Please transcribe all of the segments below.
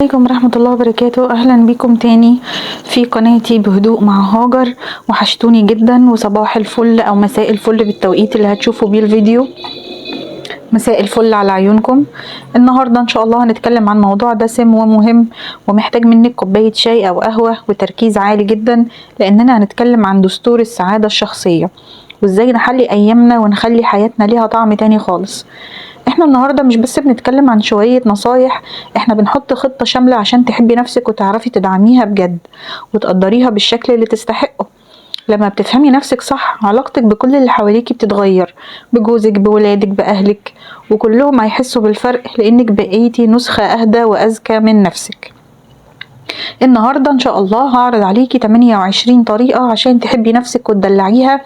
عليكم ورحمة الله وبركاته. أهلا بكم تاني في قناتي بهدوء مع هاجر. وحشتوني جدا، وصباح الفل أو مساء الفل بالتوقيت اللي هتشوفوا بيه الفيديو. مساء الفل على عيونكم. النهاردة إن شاء الله هنتكلم عن موضوع دسم ومهم ومحتاج منك كوباية شاي أو قهوة وتركيز عالي جدا، لأننا هنتكلم عن دستور السعادة الشخصية وإزاي نحلي أيامنا ونخلي حياتنا ليها طعم تاني خالص. احنا النهاردة مش بس بنتكلم عن شوية نصايح، احنا بنحط خطة شاملة عشان تحبي نفسك وتعرفي تدعميها بجد وتقدريها بالشكل اللي تستحقه. لما بتفهمي نفسك صح، علاقتك بكل اللي حواليكي بتتغير، بجوزك بولادك بأهلك، وكلهم هيحسوا بالفرق لأنك بقيتي نسخة أهدى وأذكى من نفسك. النهاردة إن شاء الله هعرض عليكي 28 طريقة عشان تحبي نفسك وتدلعيها.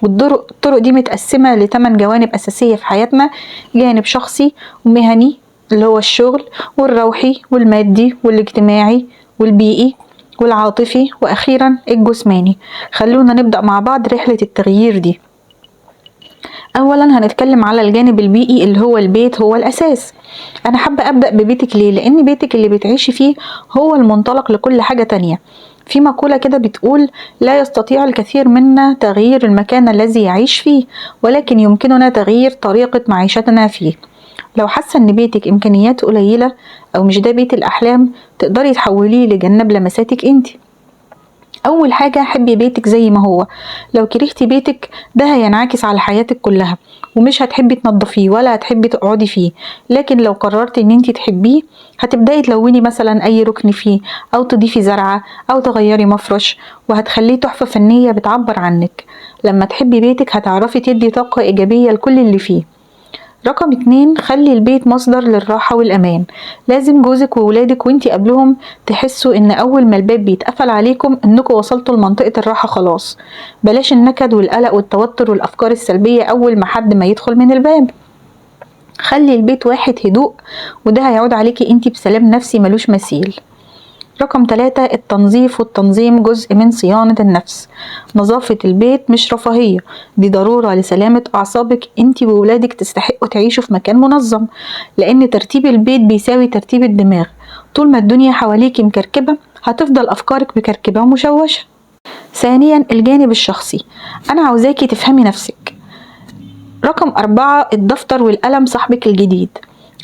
والطرق دي متقسمة ل8 جوانب أساسية في حياتنا: جانب شخصي ومهني اللي هو الشغل، والروحي والمادي والاجتماعي والبيئي والعاطفي، وأخيرا الجسماني. خلونا نبدأ مع بعض رحلة التغيير دي. اولا هنتكلم على الجانب البيئي اللي هو البيت، هو الاساس. انا حابة ابدأ ببيتك ليه؟ لان بيتك اللي بتعيشي فيه هو المنطلق لكل حاجة تانية. في مقولة كده بتقول: لا يستطيع الكثير منا تغيير المكان الذي يعيش فيه، ولكن يمكننا تغيير طريقة معيشتنا فيه. لو حاسة ان بيتك امكانياته قليلة او مش ده بيت الاحلام، تقدري تحوليه لجنة بلمساتك انتي. اول حاجة، حبي بيتك زي ما هو. لو كرهتي بيتك ده هينعكس على حياتك كلها، ومش هتحبي تنظفيه ولا هتحبي تقعدي فيه. لكن لو قررتي ان انتي تحبيه، هتبدأي تلوني مثلا اي ركن فيه، او تضيفي زرعة، او تغيري مفرش، وهتخليه تحفة فنية بتعبر عنك. لما تحبي بيتك هتعرفي تدي طاقة ايجابية لكل اللي فيه. رقم 2، خلي البيت مصدر للراحة والأمان. لازم جوزك وولادك وانتي قبلهم تحسوا ان اول ما الباب بيتقفل عليكم انكم وصلتوا لمنطقة الراحة خلاص. بلاش النكد والقلق والتوتر والافكار السلبية اول ما حد ما يدخل من الباب. خلي البيت واحد هدوء، وده هيعود عليكي انتي بسلام نفسي ملوش مثيل. رقم 3، التنظيف والتنظيم جزء من صيانة النفس. نظافة البيت مش رفاهية، دي ضرورة لسلامة أعصابك. انتي وولادك تستحقوا تعيشوا في مكان منظم، لأن ترتيب البيت بيساوي ترتيب الدماغ. طول ما الدنيا حواليكي مكركبة، هتفضل أفكارك مكركبة ومشوشة. ثانيا، الجانب الشخصي. أنا عاوزاكي تفهمي نفسك. رقم 4، الدفتر والقلم صاحبك الجديد.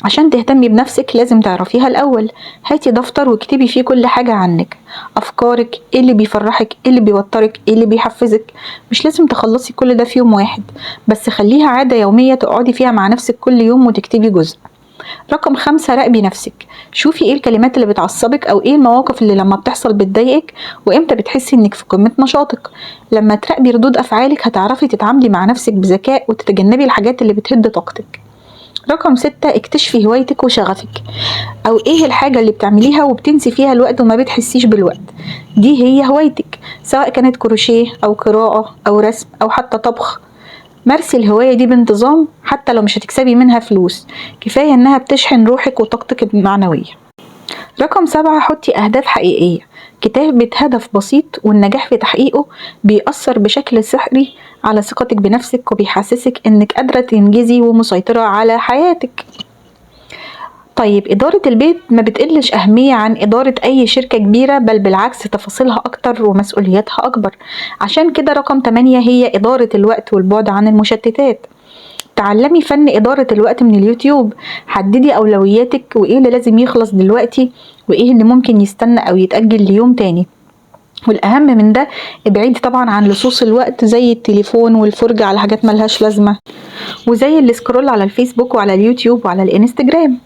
عشان تهتمي بنفسك لازم تعرفيها الأول. هاتي دفتر واكتبي فيه كل حاجة عنك، أفكارك، ايه اللي بيفرحك، ايه اللي بيوترك، ايه اللي بيحفزك. مش لازم تخلصي كل ده في يوم واحد، بس خليها عادة يومية تقعدي فيها مع نفسك كل يوم وتكتبي جزء. رقم 5، راقبي نفسك. شوفي ايه الكلمات اللي بتعصبك او ايه المواقف اللي لما بتحصل بتضايقك، وامتى بتحسي انك في قمة نشاطك. لما تراقبي ردود افعالك هتعرفي تتعاملي مع نفسك بذكاء وتتجنبي الحاجات اللي بتهد طاقتك. رقم 6، اكتشفي هوايتك وشغفك، او ايه الحاجة اللي بتعمليها وبتنسي فيها الوقت وما بتحسيش بالوقت. دي هي هوايتك، سواء كانت كروشيه او قراءة او رسم او حتى طبخ. مارسي الهواية دي بانتظام حتى لو مش هتكسبي منها فلوس، كفاية انها بتشحن روحك وطاقتك المعنوية. رقم 7، حطي أهداف حقيقية. كتابة هدف بسيط والنجاح في تحقيقه بيأثر بشكل سحري على ثقتك بنفسك، وبيحسسك انك قادرة تنجزي ومسيطرة على حياتك. طيب، إدارة البيت ما بتقلش أهمية عن إدارة أي شركة كبيرة، بل بالعكس تفاصيلها أكتر ومسؤولياتها أكبر. عشان كده رقم 8 هي إدارة الوقت والبعد عن المشتتات. تعلمي فن إدارة الوقت من اليوتيوب. حددي أولوياتك وإيه اللي لازم يخلص دلوقتي وإيه اللي ممكن يستنى أو يتأجل ليوم تاني. والأهم من ده، ابعدي طبعا عن لصوص الوقت زي التليفون والفرجة على حاجات ملهاش لازمة، وزي السكرول على الفيسبوك وعلى اليوتيوب وعلى الانستجرام.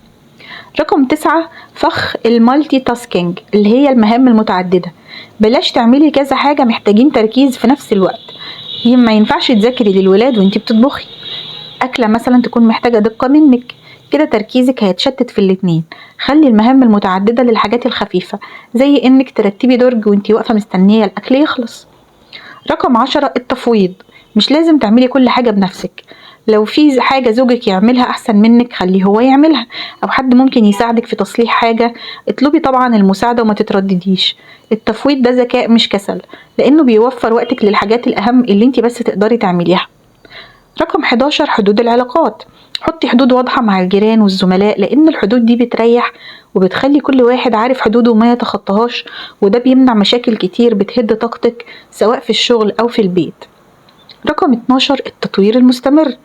رقم 9، فخ المالتي تاسكينج اللي هي المهام المتعددة. بلاش تعملي كذا حاجة محتاجين تركيز في نفس الوقت. ما ينفعش تذاكري للولاد وانتي بتطبخي، أكلة مثلا تكون محتاجة دقة منك، كده تركيزك هيتشتت في الاتنين. خلي المهام المتعددة للحاجات الخفيفة، زي انك ترتبي درج وانتي واقفة مستنية الأكل يخلص. رقم 10، التفويض. مش لازم تعملي كل حاجة بنفسك. لو في حاجة زوجك يعملها أحسن منك خليه هو يعملها، أو حد ممكن يساعدك في تصليح حاجة، اطلبي طبعا المساعدة وما تتردديش. التفويض ده ذكاء مش كسل، لأنه بيوفر وقتك للحاجات الأهم اللي انتي بس تقدري تعمليها. رقم 11 حدود العلاقات. حطي حدود واضحة مع الجيران والزملاء، لأن الحدود دي بتريح وبتخلي كل واحد عارف حدوده وما يتخطاهاش، وده بيمنع مشاكل كتير بتهد طاقتك سواء في الشغل أو في البيت. رقم 12 التطوير المستمر.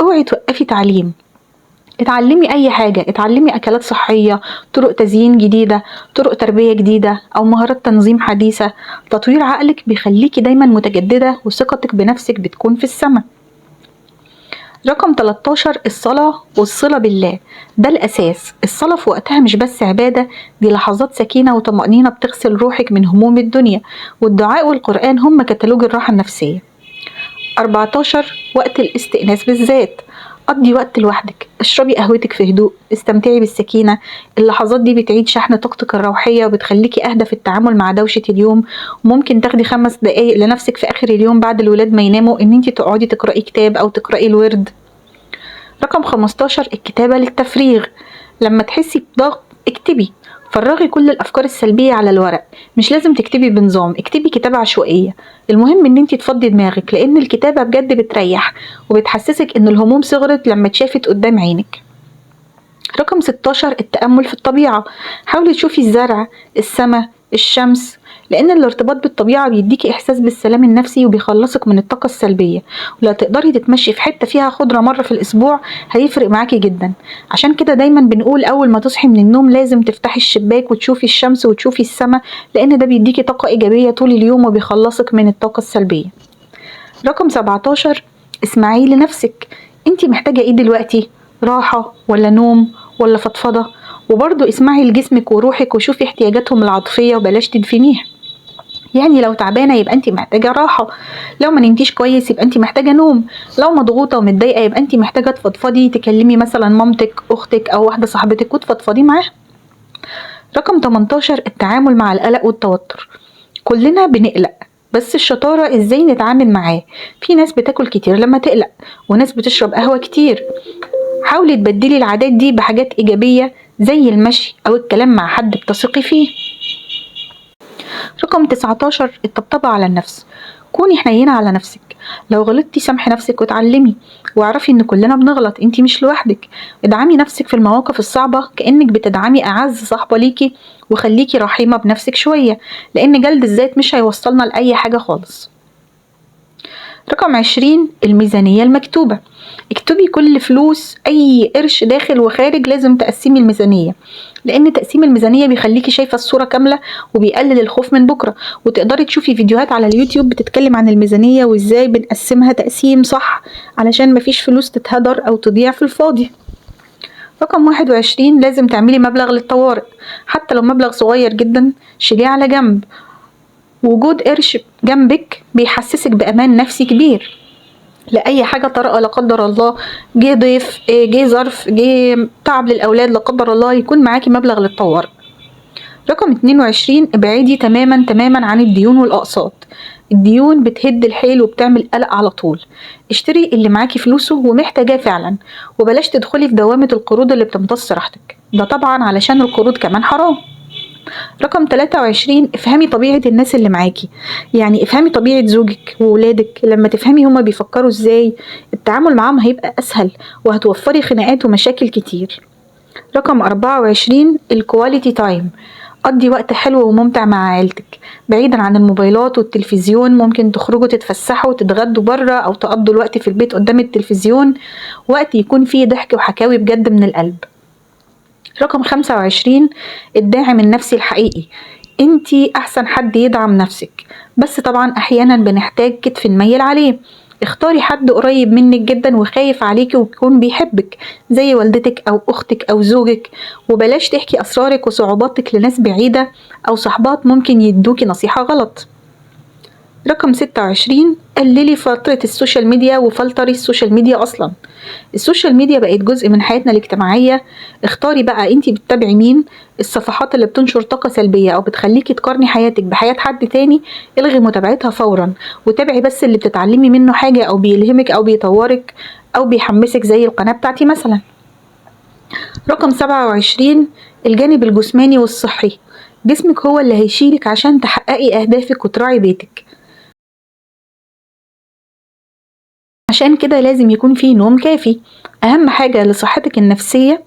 اوعي توقفي تعليم، اتعلمي أي حاجة، اتعلمي أكلات صحية، طرق تزيين جديدة، طرق تربية جديدة، أو مهارات تنظيم حديثة. تطوير عقلك بيخليكي دايما متجددة وثقتك بنفسك بتكون في السماء. رقم 13 الصلاة والصلة بالله، ده الأساس. الصلاة في وقتها مش بس عبادة، دي لحظات سكينة وطمأنينة بتغسل روحك من هموم الدنيا، والدعاء والقرآن هم كتالوج الراحة النفسية. 14 وقت الاستئناس بالذات. قضي وقت لوحدك، اشربي قهوتك في هدوء، استمتعي بالسكينة. اللحظات دي بتعيد شحن طاقتك الروحية وبتخليكي أهدى في التعامل مع دوشة اليوم. وممكن تاخدي 5 دقايق لنفسك في آخر اليوم بعد الولاد ما يناموا، إن انتي تقعدي تقرأي كتاب أو تقرأي الورد. رقم 15 الكتابة للتفريغ. لما تحسي بضغط اكتبي، فرغي كل الأفكار السلبية على الورق. مش لازم تكتبي بنظام، اكتبي كتابة عشوائية. المهم ان انتي تفضي دماغك، لأن الكتابة بجد بتريح وبتحسسك ان الهموم صغرت لما اتشافت قدام عينك. رقم 16 التأمل في الطبيعة. حاولي تشوفي الزرع، السماء، الشمس، لأن الارتباط بالطبيعة بيديكي إحساس بالسلام النفسي وبيخلصك من الطاقة السلبية. ولو تقدري تتمشي في حتة فيها خضرة مرة في الأسبوع هيفرق معاكي جدا. عشان كده دايما بنقول أول ما تصحي من النوم لازم تفتحي الشباك وتشوفي الشمس وتشوفي السماء، لأن ده بيديكي طاقة إيجابية طول اليوم وبيخلصك من الطاقة السلبية. رقم 17 اسمعي لنفسك. انتي محتاجة ايه دلوقتي؟ راحة ولا نوم ولا فضفضة؟ وبرضو اسمعي لجسمك وروحك وشوفي احتياجاتهم العاطفية وبلاش تدفنيها. يعني لو تعبانة يبقى انتي محتاجة راحة، لو ما نمتيش كويس يبقى انتي محتاجة نوم، لو مضغوطة ومتضايقة يبقى انتي محتاجة تفضفضي، تكلمي مثلا مامتك، اختك او واحدة صاحبتك وتفضفضي معاها. رقم 18 التعامل مع القلق والتوتر. كلنا بنقلق، بس الشطارة ازاي نتعامل معاه. في ناس بتاكل كتير لما تقلق، وناس بتشرب قهوة كتير. حاولي تبدلي العادات دي بحاجات إيجابية زي المشي أو الكلام مع حد بتثقي فيه. رقم 19 الطبطبة على النفس. كوني حنينة على نفسك، لو غلطتي سامحي نفسك وتعلمي، واعرفي ان كلنا بنغلط، انتي مش لوحدك. ادعمي نفسك في المواقف الصعبة كأنك بتدعمي أعز صاحبة ليكي، وخليكي رحيمة بنفسك شوية، لأن جلد الذات مش هيوصلنا لأي حاجة خالص. رقم 20 الميزانية المكتوبة. اكتبي كل فلوس، أي قرش داخل وخارج لازم تقسمي الميزانية، لأن تقسيم الميزانية بيخليكي شايفة الصورة كاملة وبيقلل الخوف من بكرة. وتقدري تشوفي فيديوهات على اليوتيوب بتتكلم عن الميزانية وإزاي بنقسمها تقسيم صح علشان مفيش فلوس تتهدر أو تضيع في الفاضي. رقم 21 لازم تعملي مبلغ للطوارئ، حتى لو مبلغ صغير جدا شيليه على جنب. وجود قرش جنبك بيحسسك بأمان نفسي كبير لأي حاجة طارئة لا قدر الله، جه ضيف، جه ظرف، جه تعب للأولاد لا قدر الله، يكون معاكي مبلغ للطوارئ. رقم 22 ابعدي تماما عن الديون والأقساط. الديون بتهد الحيل وبتعمل قلق على طول. اشتري اللي معاكي فلوسه ومحتاجاه فعلا، وبلاش تدخلي في دوامة القروض اللي بتمتص راحتك، ده طبعا علشان القروض كمان حرام. رقم 23 افهمي طبيعة الناس اللي معاكي. يعني افهمي طبيعة زوجك وولادك، لما تفهمي هما بيفكروا ازاي التعامل معاهم هيبقى اسهل، وهتوفري خناقات ومشاكل كتير. رقم 24 الكواليتي تايم. قضي وقت حلو وممتع مع عيلتك بعيدا عن الموبايلات والتلفزيون. ممكن تخرجوا تتفسحوا وتتغدوا برا، او تقضوا الوقت في البيت قدام التلفزيون، وقت يكون فيه ضحك وحكاوي بجد من القلب. رقم 25 الداعم النفسي الحقيقي. انتي احسن حد يدعم نفسك، بس طبعا احيانا بنحتاج كتف نميل عليه. اختاري حد قريب منك جدا وخايف عليكي ويكون بيحبك، زي والدتك او اختك او زوجك. وبلاش تحكي اسرارك وصعوباتك لناس بعيدة او صحبات ممكن يدوكي نصيحة غلط. رقم 26 قللي فترة السوشيال ميديا وفلتري السوشيال ميديا أصلا. السوشيال ميديا بقت جزء من حياتنا الاجتماعية. اختاري بقى انتي بتتابعي مين. الصفحات اللي بتنشر طاقة سلبية أو بتخليكي تقارني حياتك بحياة حد تاني الغي متابعتها فورا، وتابعي بس اللي بتتعلمي منه حاجة أو بيلهمك أو بيطورك أو بيحمسك زي القناة بتاعتي مثلا. رقم 27 الجانب الجسماني والصحي. جسمك هو اللي هيشيلك عشان تحققي أهدافك وتراعي بيتك. عشان كده لازم يكون فيه نوم كافي. أهم حاجة لصحتك النفسية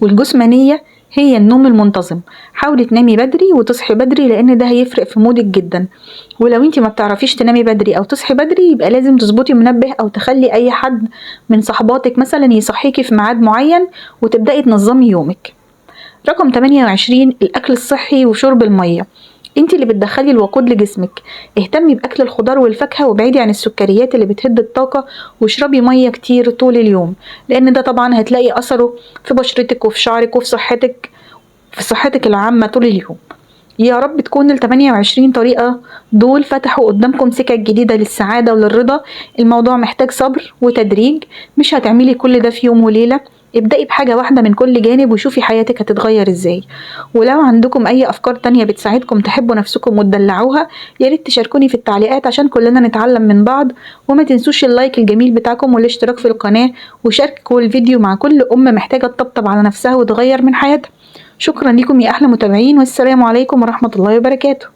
والجسمانية هي النوم المنتظم. حاولي تنامي بدري وتصحي بدري لأن ده هيفرق في مودك جدا. ولو انتي ما بتعرفيش تنامي بدري أو تصحي بدري يبقى لازم تظبطي منبه أو تخلي أي حد من صحباتك مثلا يصحيكي في ميعاد معين وتبدأي تنظمي يومك. رقم 28 الأكل الصحي وشرب المية. انتي اللي بتدخلي الوقود لجسمك. اهتمي بأكل الخضار والفاكهة وابعدي عن السكريات اللي بتهد الطاقة، واشربي مية كتير طول اليوم لأن ده طبعا هتلاقي أثره في بشرتك وفي شعرك وفي صحتك العامة طول اليوم. يا رب تكون ال 28 طريقة دول فتحوا قدامكم سكك جديدة للسعادة وللرضا. الموضوع محتاج صبر وتدريج، مش هتعملي كل ده في يوم وليلة. ابدأي بحاجة واحدة من كل جانب وشوفي حياتك هتتغير ازاي. ولو عندكم أي أفكار تانية بتساعدكم تحبوا نفسكم وتدلعوها ياريت تشاركوني في التعليقات عشان كلنا نتعلم من بعض. وما تنسوش اللايك الجميل بتاعكم والاشتراك في القناة، وشاركوا الفيديو مع كل أم محتاجة تطبطب على نفسها وتغير من حياتها. شكرا لكم يا أحلى متابعين، والسلام عليكم ورحمة الله وبركاته.